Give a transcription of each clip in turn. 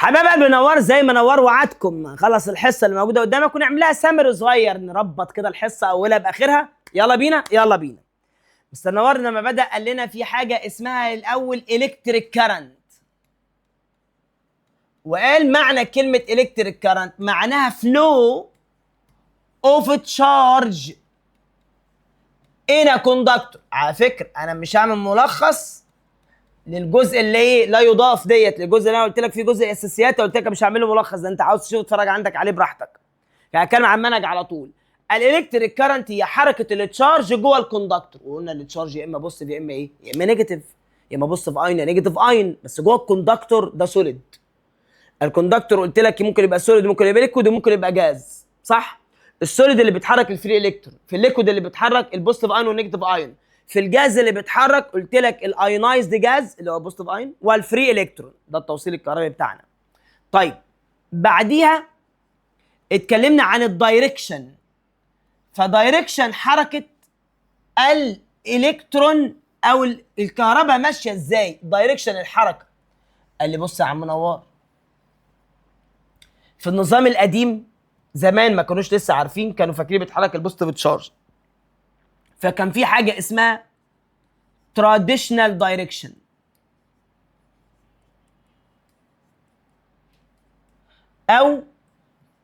حبايب قلبي نوار، زي ما نوار وعدكم خلص الحصه اللي موجوده قدامك ونعملها سمر صغير، نربط كده الحصه اولها باخرها. يلا بينا يلا بينا. مستر نوار لما بدا قال لنا في حاجه اسمها الاول الكتريك كارنت، وقال معنى كلمه الكتريك كارنت معناها فلو اوف تشارج ان كوندكتور. على فكره انا مش هعمل ملخص للجزء اللي ايه لا يضاف ديت، للجزء اللي انا قلت لك فيه جزء اساسيات، قلت لك مش هعمل له ملخص، ده انت عاوز تشوف تتفرج عندك عليه براحتك. يعني هتكلم عن المنهج على طول. الالكتريك كارنت هي حركه التشارج جوه الكوندكتور، وقلنا التشارج يا اما بوزيتيف يا اما ايه، يا اما نيجاتيف، يا اما بوزيتيف اين يا نيجاتيف اين، بس جوه الكوندكتور ده سوليد. الكوندكتور قلت لك ممكن يبقى سوليد وممكن يبقى ليكويد وممكن يبقى جاز، صح؟ السوليد اللي بيتحرك الفري الكترون، في الليكويد اللي بيتحرك البوزيتيف اين والنيجاتيف اين، في الجاز اللي بيتحرك قلت لك الايونايزد جاز اللي هو بوزيتيف اين والفري الكترون، ده التوصيل الكهربائي بتاعنا. طيب بعديها اتكلمنا عن الدايركشن، فدايركشن حركه الالكترون او الكهرباء ماشيه ازاي، دايركشن الحركه. قال لي بص يا عم نوار، في النظام القديم زمان ما كانوش لسه عارفين، كانوا فاكرين بيتحرك البوزيتيف تشارج، فكان في حاجه اسمها traditional direction او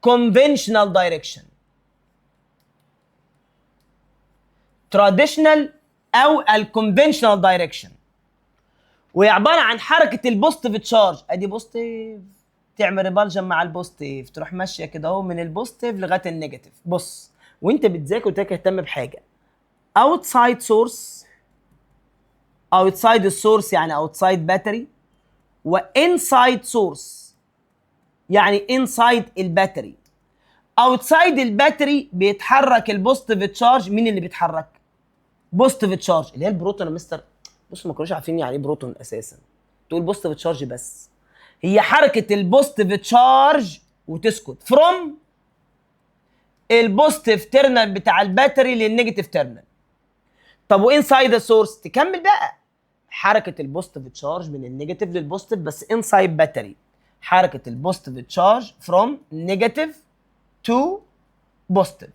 conventional direction. traditional او الconventional direction، وهي عباره عن حركه البوزيتيف تشارج. ادي بوزيتيف تعمل ريبالجن مع البوزيتيف، تروح ماشيه كده اهو من البوزيتيف لغايه النيجاتيف. بص وانت بتذاكر تهتم بحاجه، outside source، outside السورس يعني outside باتري، وانسايد سورس يعني انسايد الباتري. اوتسايد الباتري بيتحرك البوزيتيف تشارج. مين اللي بيتحرك؟ بوزيتيف تشارج اللي هي البروتون يا مستر. بصوا ما كانوش عارفين يعني ايه بروتون اساسا، تقول بوزيتيف تشارج بس. هي حركه البوزيتيف تشارج وتسكت فروم البوزيتيف تيرمينال بتاع الباتري للنيجاتيف تيرمينال. طب وانسايد السورس تكمل بقى حركه البوزيتيف تشارج من النيجاتيف للبوزيتيف بس انسايد باتري، حركه البوزيتيف تشارج فروم نيجاتيف تو بوزيتيف،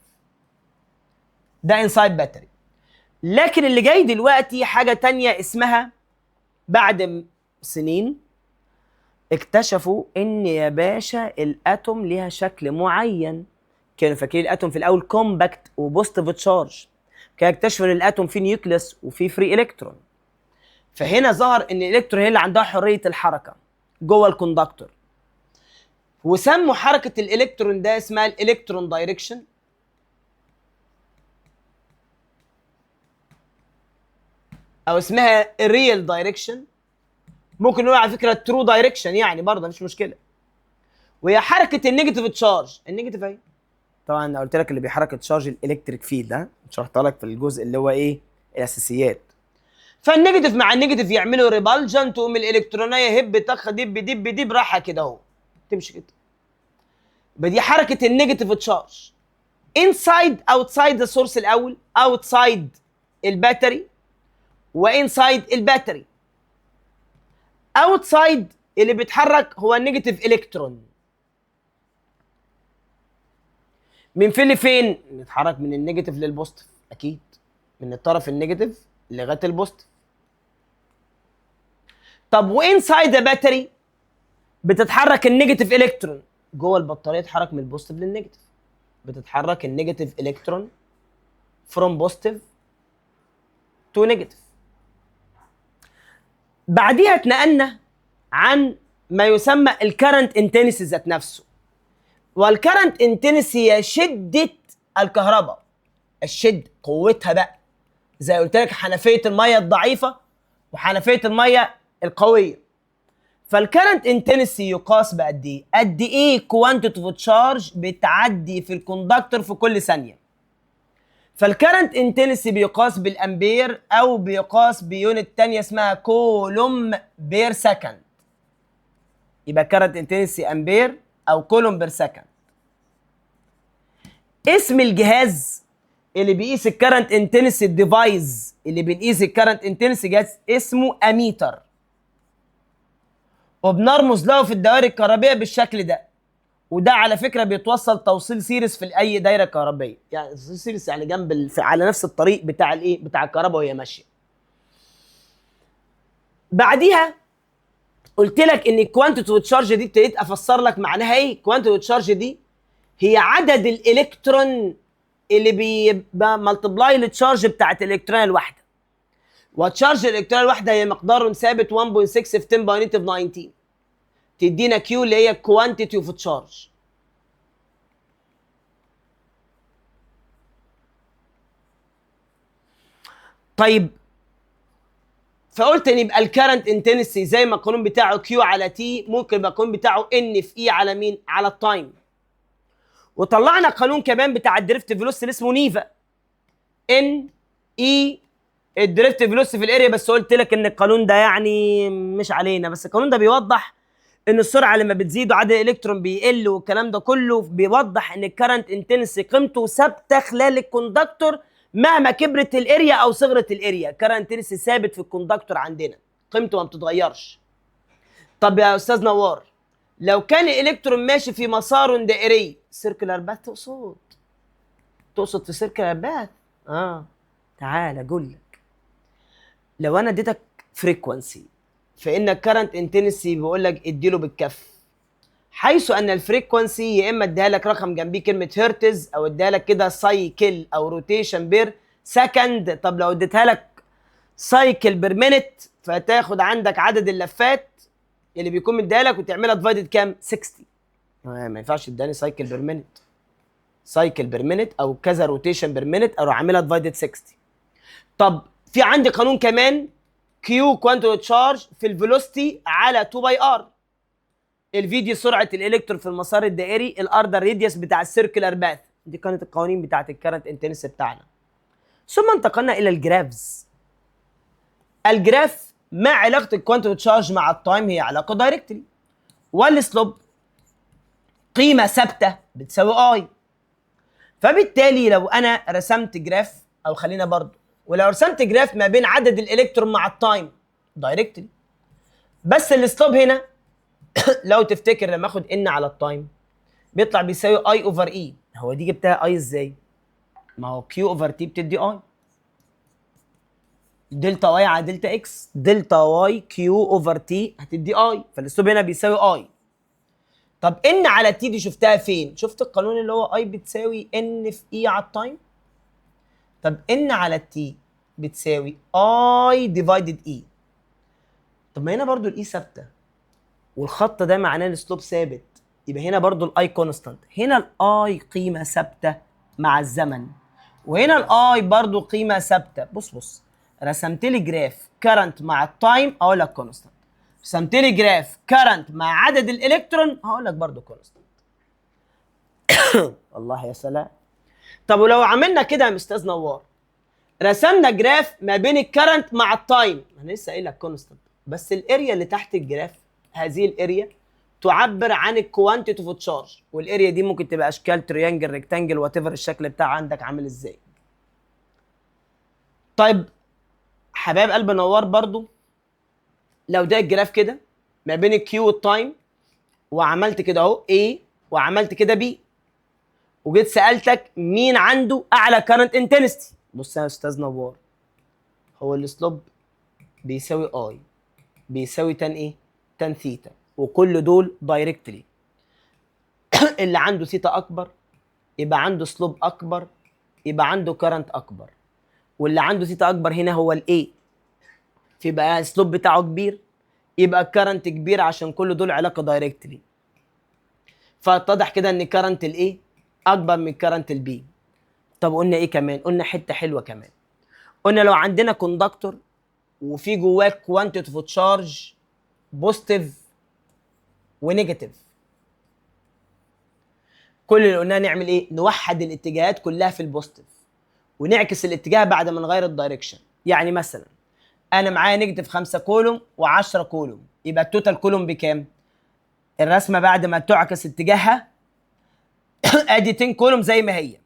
ده انسايد باتري. لكن اللي جاي دلوقتي حاجه تانية اسمها، بعد سنين اكتشفوا ان يا باشا الاتوم ليها شكل معين. كانوا فاكرين الاتوم في الاول كومباكت وبوزيتيف تشارج، كانوا اكتشفوا ان الاتوم فيه نيوكليس وفيه فري الكترون. فهنا ظهر ان الالكترون هي اللي عندها حريه الحركه جوه الكوندكتور، وسموا حركه الالكترون ده اسمها الالكترون دايركشن، او اسمها الريال دايركشن. ممكن نقول على فكره الترو دايركشن يعني برضه مفيش مشكله. وهي حركه النيجاتيف تشارج، النيجاتيف اهي طبعا انا قلت لك اللي بيحرك التشارج الالكتريك فيلد، ده شرحتها لك في الجزء اللي هو ايه الاساسيات. فالنيجاتيف مع النيجاتيف يعملوا ريبالجن، تقوم الالكترونيه هب طخ دب دب دب راحه كده اهو تمشي كده. يبقى دي حركه النيجاتيف تشارج انسايد اوتسايد ذا سورس الاول، اوتسايد الباتري وانسايد الباتري. اوتسايد اللي بيتحرك هو النيجاتيف الكترون، من فين لفين؟ بيتحرك من النيجاتيف للبوزيتيف، اكيد من الطرف النيجاتيف لغايه البوزيتيف. طب وانسايد ذا باتري بتتحرك النيجاتيف الكترون جوه البطاريه، تتحرك من البوزيتيف للنيجاتيف، بتتحرك النيجاتيف الكترون فروم بوزيتيف تو نيجاتيف. بعديها اتنقلنا عن ما يسمى الكرنت انتنسي ذات نفسه. والكرنت انتنسي هي شده الكهرباء، الشد قوتها بقى، زي قلت لك حنفيه الميه الضعيفه وحنفيه الميه القويه. فالكرنت انتنسي يقاس بقد ايه؟ قد ايه كوانتيتي اوف تشارج بتعدي في الكوندكتور في كل ثانيه. فالكرنت انتنسي بيقاس بالامبير او بيقاس بيونت تانية اسمها كولوم بير سكند. يبقى كرنت انتنسي امبير او كولوم بير سكند. اسم الجهاز اللي بيقيس الكرنت انتنسي، الديفايس اللي بنقيس الكرنت انتنسي، جهاز اسمه اميتر. وبنرمز له في الدوائر الكهربائيه بالشكل ده. وده على فكره بيتوصل توصيل سيريس في اي دايره كهربائيه، يعني سيريس يعني جنب على نفس الطريق بتاع الايه بتاع الكهرباء وهي ماشيه. بعديها قلت لك ان الكوانتيتي تشارج دي ابتديت افسر لك معناها ايه. كوانتيتي تشارج دي هي عدد الالكترون اللي بيبقى ملتبلاي للتشارج بتاعت الالكترون الواحده. وتشارج الالكترون الواحده هي مقدار ثابت 1.6 في 10 باور نيجاتيف 19، تدينا كيو اللي هي كوانتيتي اوف تشارج. طيب فقلت ان يبقى الكرنت انتنسي زي ما القانون بتاعه كيو على تي، ممكن يبقى القانون بتاعه ان في اي على مين؟ على التايم. وطلعنا قانون كمان بتاع الدريفتيف فيلوسيتي اللي اسمه نيفا، ان اي الدريفتيف فيلوسيتي في الاريا. بس قلت لك ان القانون ده يعني مش علينا، بس القانون ده بيوضح ان السرعه لما بتزيد وعدد الالكترون بيقل والكلام ده كله، بيوضح ان الكرنت انتنسي قيمته ثابته خلال الكوندكتور مهما كبرت الاريا او صغرت الاريا. كرنت انتنسي ثابت في الكوندكتور عندنا، قيمته ما بتتغيرش. طب يا استاذ نوار، لو كان الالكترون ماشي في مسار دائري سيركلر باث، تقصد في سيركلر باث؟ تعال اقول لك. لو انا اديتك فريكوانسي فان الكرنت انتنسي بيقول لك اديله بالكف، حيث ان الفريكوانسي يا اما اديها لك رقم جنبيه كلمه هرتز، او اديها لك كده سايكل او روتيشن بير سكند. طب لو اديتها لك سايكل بير مينت فتاخد عندك عدد اللفات اللي بيكون مديها لك وتعملها ديفايدد كام؟ 60. ما ينفعش تداني سايكل بير مينت، سايكل بير مينت او كذا روتيشن بير مينت او عاملها ديفايدد 60. طب في عندي قانون كمان كيو كوانتيتي تشارج في الفيلوسيتي على 2 باي ار. الفي دي سرعه الالكترون في المسار الدائري، الار ده الراديوس بتاع السيركلر باث. دي كانت القوانين بتاعت الكرنت انتنسي بتاعنا. ثم انتقلنا الى الجرافز. الجراف ما علاقه الكوانتيتي تشارج مع التايم؟ هي علاقه دايركتلي. والسلوب قيمه ثابته بتساوي اي. فبالتالي لو انا رسمت جراف، او خلينا برضو ولو رسمت جراف ما بين عدد الالكترون مع التايم دايركتلي، بس السلوب هنا لو تفتكر لما اخد ان على التايم بيطلع بيساوي اي اوفر اي. هو دي جبتها اي ازاي؟ ما هو كيو اوفر تي بتدي اي، دلتا واي على دلتا اكس، دلتا واي كيو اوفر تي هتدي اي، فالسلوب هنا بيساوي اي. طب ان على تي دي شفتها فين؟ شفت القانون اللي هو اي بتساوي ان في اي على التايم. طب ان على تي بتساوي اي ديفايدد اي. طب ما هنا برضو الاي ثابته والخط ده معناه السلوب ثابت، يبقى هنا برضو الاي كونستانت. هنا الاي قيمه ثابته مع الزمن، وهنا الاي برضو قيمه ثابته. بص رسمت لي جراف كرنت مع التايم اقول لك كونستانت، رسمت لي جراف كرنت مع عدد الالكترون هقول لك برضو كونستانت. الله يا سلام. طب ولو عملنا كده يا استاذ نوار، رسمنا جراف ما بين الكرنت مع التايم، انا لسه قايل لك كونستانت، بس الاريا اللي تحت الجراف هذه الاريا تعبر عن الكوانتيتي اوف تشارج، والاريا دي ممكن تبقى اشكال تريانجل ريكتانجل وات ايفر الشكل بتاع عندك عامل ازاي. طيب حبايب قلب نوار، برضو لو ده الجراف كده ما بين الكيو والتايم، وعملت كده اهو A وعملت كده B، وجيت سالتك مين عنده اعلى كارنت انتنستي؟ بص يا استاذ نوار، هو السلوب بيساوي اي بيساوي تان ايه؟ تان ثيتا، وكل دول دايركتلي. اللي عنده ثيتا اكبر يبقى عنده سلوب اكبر، يبقى عنده كارنت اكبر، واللي عنده ثيتا اكبر هنا هو الاي، فيبقى السلوب بتاعه كبير يبقى الكارنت كبير، عشان كل دول علاقه دايركتلي. فاتضح كده ان كارنت الاي اكبر من كارنت البي. طب قلنا ايه كمان؟ قلنا حته حلوه كمان، قلنا لو عندنا كوندكتور وفي جواه كوانتيتي اوف تشارج بوزيتيف ونيجاتيف، كل اللي قلناه نعمل ايه؟ نوحد الاتجاهات كلها في البوزيتيف ونعكس الاتجاه بعد ما نغير الدايركشن. يعني مثلا انا معايا نيجاتيف 5 كولوم و10 كولوم، يبقى التوتال كولوم بكام؟ الرسمه بعد ما تعكس اتجاهها ادي 10 كولوم زي ما هي،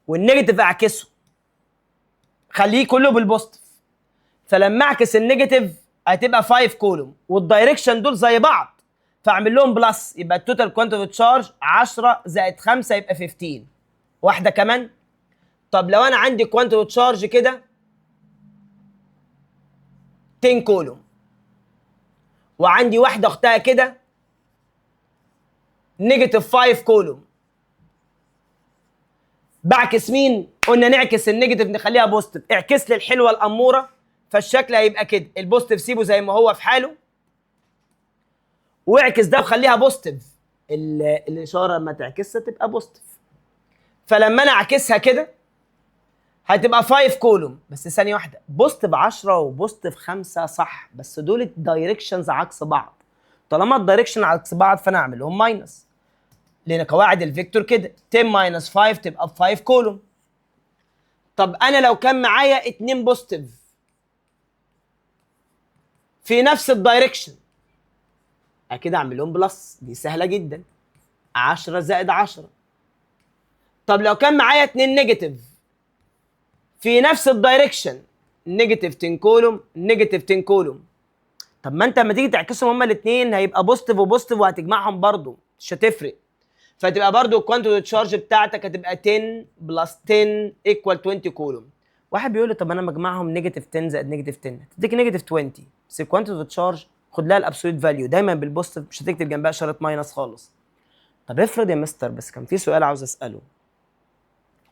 والنيجاتيف اعكسه خليه كله بالبوزيتيف، فلما اعكس النيجاتيف هتبقى 5 كولوم والدايركشن دول زي بعض، فاعمل لهم بلس، يبقى التوتال كوانتيتي تشارج 10 زائد 5 يبقى 15. واحده كمان. طب لو انا عندي كوانتيتي تشارج كده 10 كولوم، وعندي واحده اختها كده نيجاتيف 5 كولوم، بعكس مين؟ قلنا نعكس النيجاتيف نخليها بوزيتيف. اعكس لي الحلوه الاموره، فالشكل هيبقى كده، البوزيتيف سيبه زي ما هو في حاله، واعكس ده وخليها بوزيتيف. الاشاره لما تعكسها تبقى بوزيتيف. فلما انا اعكسها كده هتبقى 5 كولوم، بس ثانيه واحده، بوزيتيف 10 وبوزيتيف 5 صح، بس دول الدايركشنز عكس بعض. طالما الدايركشن عكس بعض فانا اعمل لهم ماينس، لان قواعد الفيكتور كده 10 ماينس 5 تبقى ب 5 كولوم. طب انا لو كان معايا 2 بوزيتيف في نفس الدايركشن، اكيد اعمل لهم بلس، دي سهله جدا، 10 زائد 10. طب لو كان معايا 2 نيجاتيف في نفس الدايركشن، نيجاتيف 10 كولوم نيجاتيف 10 كولوم، طب ما انت لما تيجي تعكسهم هما الاثنين هيبقى بوزيتيف وبوزيتيف وهتجمعهم برضو مش هتفرق، فتبقى برضو الكوانتيتي تشارج بتاعتك هتبقى 10 بلس 10 ايكوال 20 كولوم. واحد بيقول لي طب انا مجمعهم نيجاتيف 10 زائد نيجاتيف 10 هتديك نيجاتيف 20، بس الكوانتيتي تشارج خد لها الابسوليوت فاليو دايما بالبوزيتيف، مش هتكتب جنبها اشاره ماينس خالص. طب افرض يا مستر، بس كان في سؤال عاوز اساله،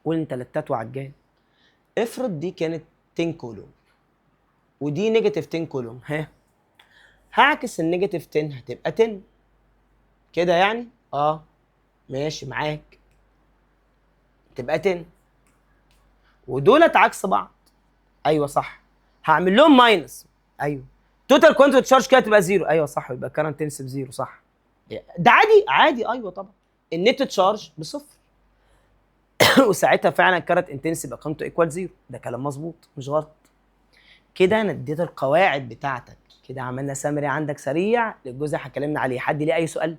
قول انت لتات وعجال. افرض دي كانت 10 كولوم ودي نيجاتيف 10 كولوم، هعكس النيجاتيف 10 هتبقى 10 كده يعني. ماشي معاك، تبقى 10 ودولت عكس بعض. ايوه صح، هعمل لهم ماينس. ايوه توتال كوانتيتي تشارج كده تبقى زيرو. ايوه صح، يبقى كارنت تنسب زيرو. صح، ده عادي عادي. ايوه طبعا النت تشارج بصفر وساعتها فعلا كارنت انتنسيف يبقى قيمته ايكوال زيرو. ده كلام مظبوط مش غلط. كده انا اديت القواعد بتاعتك، كده عملنا سامري عندك سريع للجزء اللي اتكلمنا عليه. حد ليه اي سؤال؟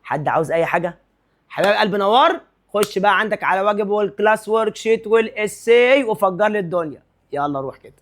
حد عاوز اي حاجه؟ حبايب قلب نوار، خش بقى عندك على واجب والكلاس ورك شيت والاساي وفجر لي الدنيا. يلا روح كده.